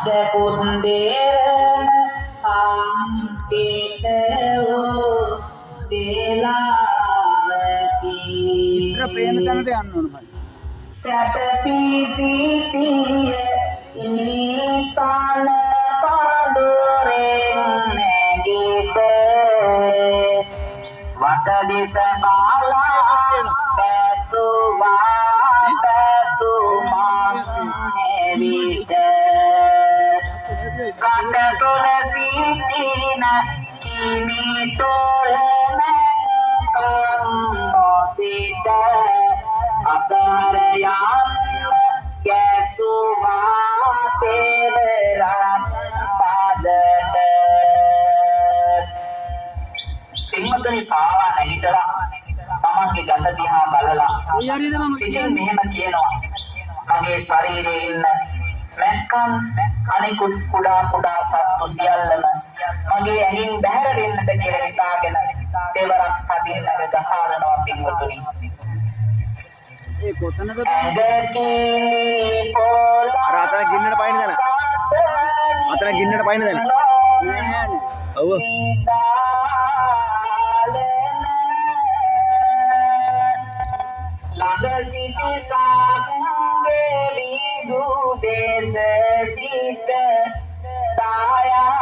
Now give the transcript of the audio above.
දෙකුන්දේරන අම්පිතවෝ වේලාවකි සැතපීසිතිය ඉනිතන පාදුරෙන් නැගිට වතදිස බාලා පැතුමා එවිට කඩ තුල සිටින කිමි තොලන කම්මොසිට අතර යන්න ගැසුවා තෙවරක් පදට පින්වතුනි සාවා නැගිටලා තමන්ගේ ගඳ දිහා බලලා සිතින් මෙහෙම කියනවා මගේ ශරීරයේ ඉන්න මැක්කන් අනිකුත් කුඩා සත්තු සියල්ලම මගේ ඇඟින් බැහැර වෙන්නට කියලා හිතාගෙන තෙවරක් පදින්නක ගසාලනවා පින්වතුනි ඒ කොතනද අර අතන ගින්නට පයින් දන අතන ගින්නට පයින් දන ඔව් ළඟ සිටි සංගේ විදු දේශ සිට තායා